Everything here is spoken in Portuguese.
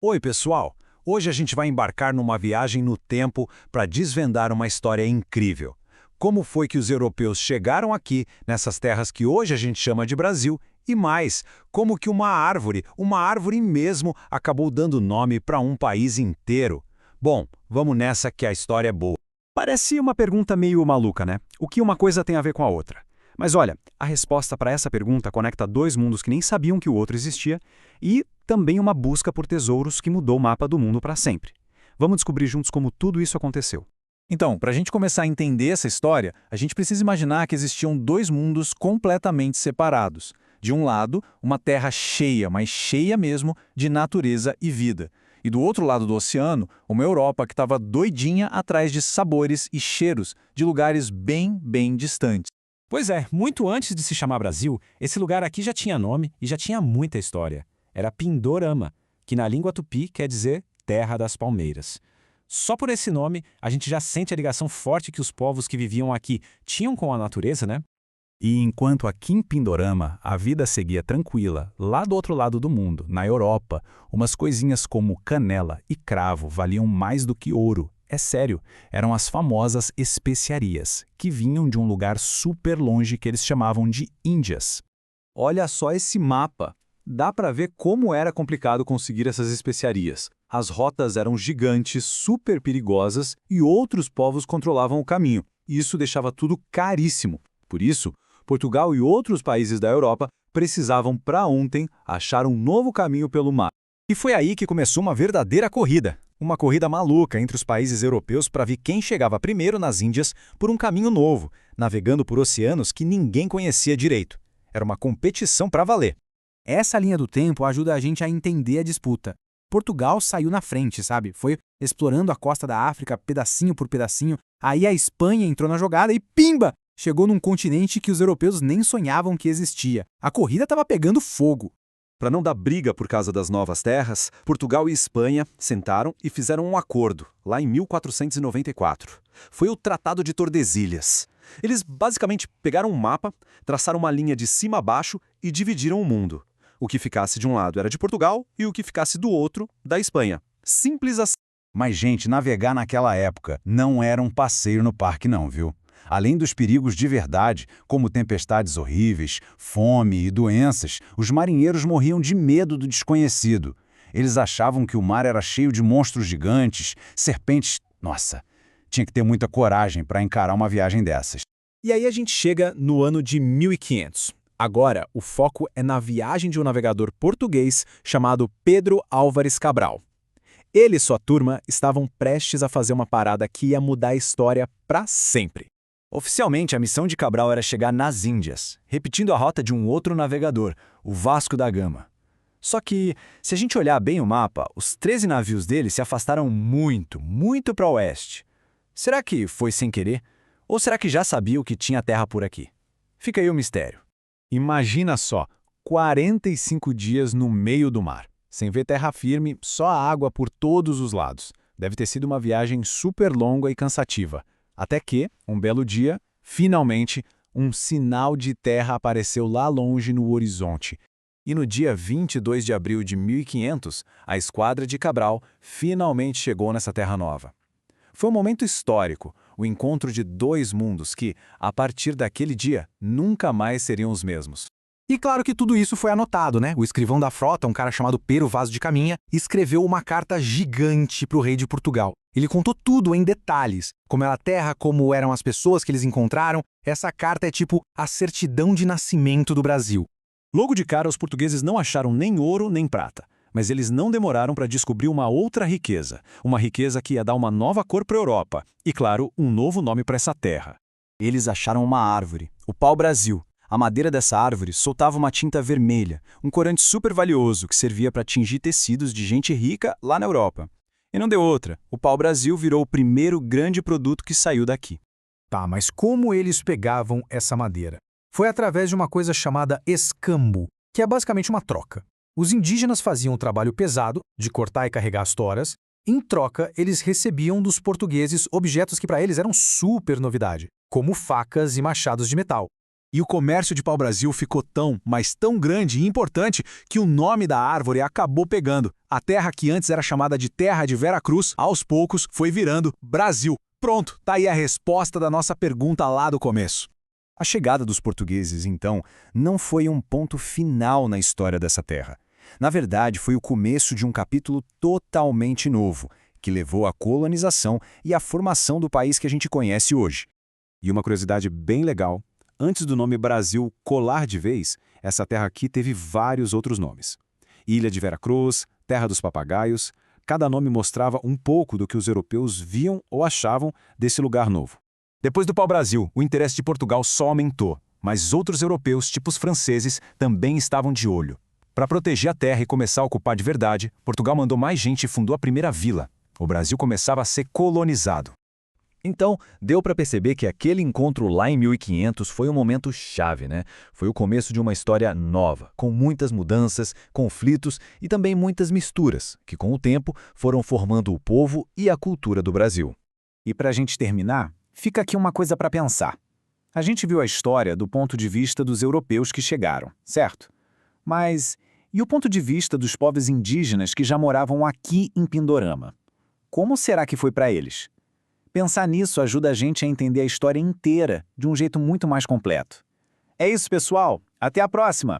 Oi, pessoal! Hoje a gente vai embarcar numa viagem no tempo para desvendar uma história incrível. Como foi que os europeus chegaram aqui, nessas terras que hoje a gente chama de Brasil, e mais, como que uma árvore mesmo, acabou dando nome para um país inteiro. Bom, vamos nessa que a história é boa. Parece uma pergunta meio maluca, né? O que uma coisa tem a ver com a outra? Mas olha, a resposta para essa pergunta conecta dois mundos que nem sabiam que o outro existia e também uma busca por tesouros que mudou o mapa do mundo para sempre. Vamos descobrir juntos como tudo isso aconteceu. Então, para a gente começar a entender essa história, a gente precisa imaginar que existiam dois mundos completamente separados. De um lado, uma terra cheia, mas cheia mesmo, de natureza e vida. E do outro lado do oceano, uma Europa que estava doidinha atrás de sabores e cheiros de lugares bem distantes. Pois é, muito antes de se chamar Brasil, esse lugar aqui já tinha nome e já tinha muita história. Era Pindorama, que na língua tupi quer dizer Terra das Palmeiras. Só por esse nome, a gente já sente a ligação forte que os povos que viviam aqui tinham com a natureza, né? E enquanto aqui em Pindorama a vida seguia tranquila, lá do outro lado do mundo, na Europa, umas coisinhas como canela e cravo valiam mais do que ouro. É sério, eram as famosas especiarias, que vinham de um lugar super longe que eles chamavam de Índias. Olha só esse mapa. Dá para ver como era complicado conseguir essas especiarias. As rotas eram gigantes, super perigosas e outros povos controlavam o caminho. Isso deixava tudo caríssimo. Por isso, Portugal e outros países da Europa precisavam, para ontem, achar um novo caminho pelo mar. E foi aí que começou uma verdadeira corrida. Uma corrida maluca entre os países europeus para ver quem chegava primeiro nas Índias por um caminho novo, navegando por oceanos que ninguém conhecia direito. Era uma competição para valer. Essa linha do tempo ajuda a gente a entender a disputa. Portugal saiu na frente, sabe? Foi explorando a costa da África pedacinho por pedacinho. Aí a Espanha entrou na jogada e pimba! Chegou num continente que os europeus nem sonhavam que existia. A corrida estava pegando fogo. Para não dar briga por causa das novas terras, Portugal e Espanha sentaram e fizeram um acordo, lá em 1494. Foi o Tratado de Tordesilhas. Eles basicamente pegaram um mapa, traçaram uma linha de cima a baixo e dividiram o mundo. O que ficasse de um lado era de Portugal e o que ficasse do outro, da Espanha. Simples assim. Mas, gente, navegar naquela época não era um passeio no parque não, viu? Além dos perigos de verdade, como tempestades horríveis, fome e doenças, os marinheiros morriam de medo do desconhecido. Eles achavam que o mar era cheio de monstros gigantes, serpentes... Nossa, tinha que ter muita coragem para encarar uma viagem dessas. E aí a gente chega no ano de 1500. Agora, o foco é na viagem de um navegador português chamado Pedro Álvares Cabral. Ele e sua turma estavam prestes a fazer uma parada que ia mudar a história para sempre. Oficialmente, a missão de Cabral era chegar nas Índias, repetindo a rota de um outro navegador, o Vasco da Gama. Só que, se a gente olhar bem o mapa, os 13 navios dele se afastaram muito para o oeste. Será que foi sem querer? Ou será que já sabia que tinha terra por aqui? Fica aí o mistério. Imagina só, 45 dias no meio do mar, sem ver terra firme, só a água por todos os lados. Deve ter sido uma viagem super longa e cansativa. Até que, um belo dia, finalmente, um sinal de terra apareceu lá longe no horizonte. E no dia 22 de abril de 1500, a esquadra de Cabral finalmente chegou nessa terra nova. Foi um momento histórico, o encontro de dois mundos que, a partir daquele dia, nunca mais seriam os mesmos. E claro que tudo isso foi anotado, né? O escrivão da frota, um cara chamado Pero Vaz de Caminha, escreveu uma carta gigante para o rei de Portugal. Ele contou tudo em detalhes, como era a terra, como eram as pessoas que eles encontraram. Essa carta é tipo a certidão de nascimento do Brasil. Logo de cara, os portugueses não acharam nem ouro nem prata, mas eles não demoraram para descobrir uma outra riqueza. Uma riqueza que ia dar uma nova cor para a Europa e, claro, um novo nome para essa terra. Eles acharam uma árvore, o pau-brasil. A madeira dessa árvore soltava uma tinta vermelha, um corante super valioso que servia para tingir tecidos de gente rica lá na Europa. E não deu outra, o pau-brasil virou o primeiro grande produto que saiu daqui. Tá, mas como eles pegavam essa madeira? Foi através de uma coisa chamada escambo, que é basicamente uma troca. Os indígenas faziam o trabalho pesado de cortar e carregar as toras. Em troca, eles recebiam dos portugueses objetos que para eles eram super novidade, como facas e machados de metal. E o comércio de pau-brasil ficou tão, mas tão grande e importante que o nome da árvore acabou pegando. A terra que antes era chamada de Terra de Veracruz, aos poucos foi virando Brasil. Pronto, tá aí a resposta da nossa pergunta lá do começo. A chegada dos portugueses, então, não foi um ponto final na história dessa terra. Na verdade, foi o começo de um capítulo totalmente novo, que levou à colonização e à formação do país que a gente conhece hoje. E uma curiosidade bem legal: antes do nome Brasil colar de vez, essa terra aqui teve vários outros nomes. Ilha de Veracruz, Terra dos Papagaios, cada nome mostrava um pouco do que os europeus viam ou achavam desse lugar novo. Depois do pau-brasil, o interesse de Portugal só aumentou, mas outros europeus, tipo os franceses, também estavam de olho. Para proteger a terra e começar a ocupar de verdade, Portugal mandou mais gente e fundou a primeira vila. O Brasil começava a ser colonizado. Então, deu para perceber que aquele encontro lá em 1500 foi um momento chave, né? Foi o começo de uma história nova, com muitas mudanças, conflitos e também muitas misturas, que com o tempo foram formando o povo e a cultura do Brasil. E para a gente terminar, fica aqui uma coisa para pensar. A gente viu a história do ponto de vista dos europeus que chegaram, certo? Mas e o ponto de vista dos povos indígenas que já moravam aqui em Pindorama? Como será que foi para eles? Pensar nisso ajuda a gente a entender a história inteira de um jeito muito mais completo. É isso, pessoal. Até a próxima!